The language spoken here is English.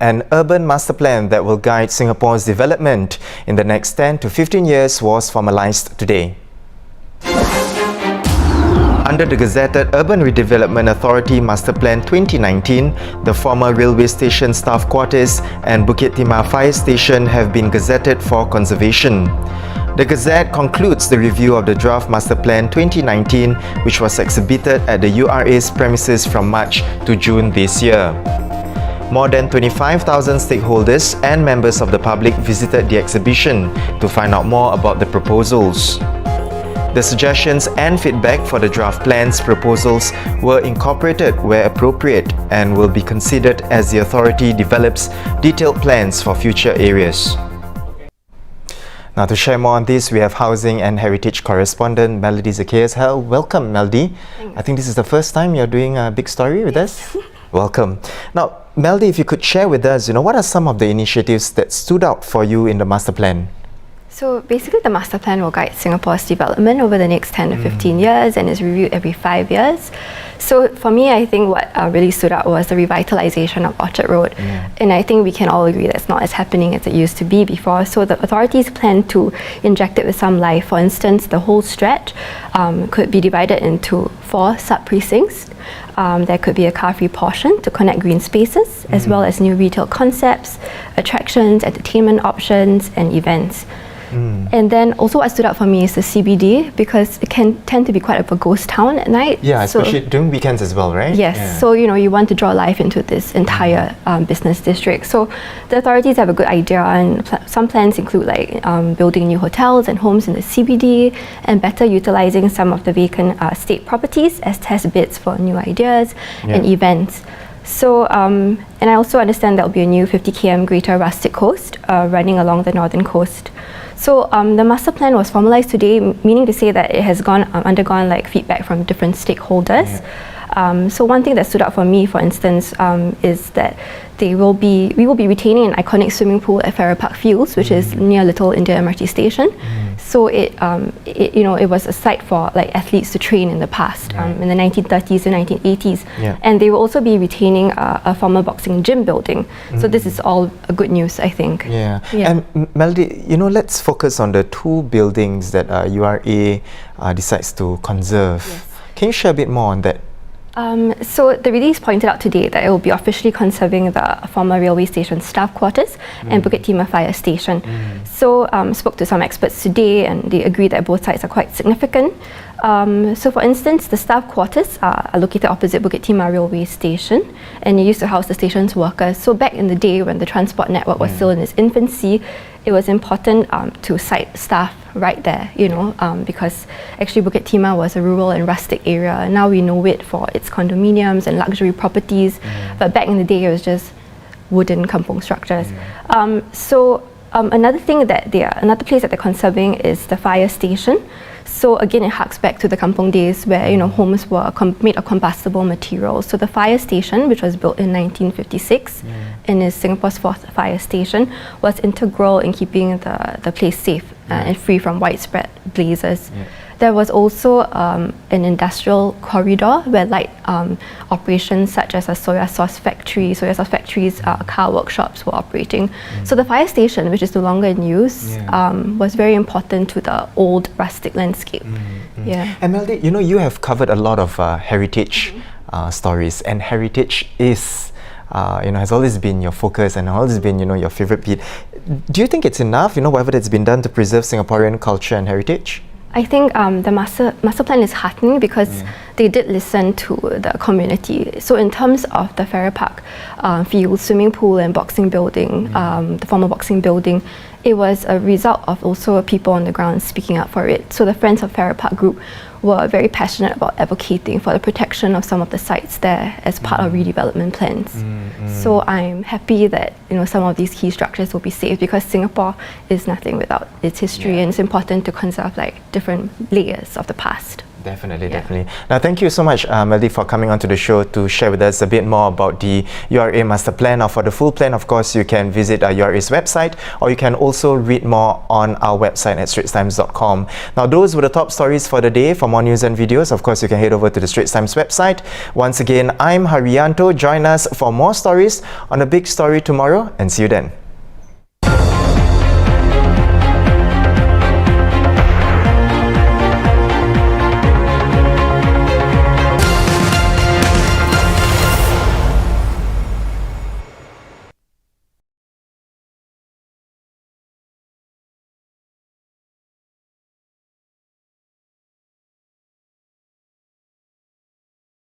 An urban master plan that will guide Singapore's development in the next 10 to 15 years was formalised today. Under the gazetted Urban Redevelopment Authority Master Plan 2019, the former railway station staff quarters and Bukit Timah Fire Station have been gazetted for conservation. The Gazette concludes the review of the draft Master Plan 2019, which was exhibited at the URA's premises from March to June this year. More than 25,000 stakeholders and members of the public visited the exhibition to find out more about the proposals. The suggestions and feedback for the draft plans proposals were incorporated where appropriate and will be considered as the authority develops detailed plans for future areas. Now, to share more on this, we have Housing and Heritage correspondent Melody Zacchaeus. Hello, welcome, Melody. I think this is the first time you're doing a big story with us. Welcome. Now, Melody, if you could share with us, what are some of the initiatives that stood out for you in the master plan? So basically, the master plan will guide Singapore's development over the next 10 to 15 years and is reviewed every 5 years. So for me, I think what really stood out was the revitalisation of Orchard Road. And I think we can all agree that's not as happening as it used to be before. So the authorities plan to inject it with some life. For instance, the whole stretch could be divided into 4 sub-precincts. There could be a car-free portion to connect green spaces, as well as new retail concepts, attractions, entertainment options, and events. And then also what stood out for me is the CBD, because it can tend to be quite a ghost town at night. Yeah, especially during weekends as well, right? Yes, yeah. So you want to draw life into this entire business district. So the authorities have a good idea, and some plans include building new hotels and homes in the CBD and better utilising some of the vacant state properties as test beds for new ideas and events. So, and I also understand there will be a new 50 km Greater Rustic Coast running along the northern coast. So the master plan was formalised today, meaning to say that it has undergone feedback from different stakeholders. So one thing that stood out for me, for instance, is that we will be retaining an iconic swimming pool at Farrer Park Fields, which is near Little India MRT station. So it was a site for athletes to train in the past, in the 1930s and 1980s. And they will also be retaining a former boxing gym building. So this is all good news, I think. And Melody, let's focus on the 2 buildings that URA decides to conserve. Can you share a bit more on that? So the release pointed out today that it will be officially conserving the former railway station staff quarters and Bukit Timah Fire Station. So spoke to some experts today, and they agree that both sites are quite significant. So for instance, the staff quarters are located opposite Bukit Timah railway station, and it used to house the station's workers. So back in the day when the transport network was still in its infancy, it was important to site staff right there, because actually Bukit Timah was a rural and rustic area. Now we know it for its condominiums and luxury properties, but back in the day it was just wooden kampong structures. Another place that they're conserving is the fire station. So again, it harks back to the kampong days where homes were made of combustible materials. So the fire station, which was built in 1956 and is Singapore's 4th fire station, was integral in keeping the place safe and free from widespread blazes. There was also an industrial corridor where light operations such as a soya sauce factories, car workshops were operating. So the fire station, which is no longer in use, was very important to the old rustic landscape. And Melody, you have covered a lot of heritage stories, and heritage is has always been your focus and always been your favorite beat. Do you think it's enough, whatever that's been done to preserve Singaporean culture and heritage? I think the master plan is heartening because they did listen to the community. So in terms of the Farrer Park Field swimming pool and boxing building, the former boxing building, it was a result of also people on the ground speaking up for it. So the Friends of Farrer Park group were very passionate about advocating for the protection of some of the sites there as part of redevelopment plans. So I'm happy that some of these key structures will be saved, because Singapore is nothing without its history, and it's important to conserve different layers of the past. Definitely, definitely. Now, thank you so much, Melody, for coming onto the show to share with us a bit more about the URA master plan. Now, for the full plan, of course, you can visit URA's website, or you can also read more on our website at straitstimes.com. Now, those were the top stories for the day. For more news and videos, of course, you can head over to the Straits Times website. Once again, I'm Haryanto. Join us for more stories on a big story tomorrow, and see you then.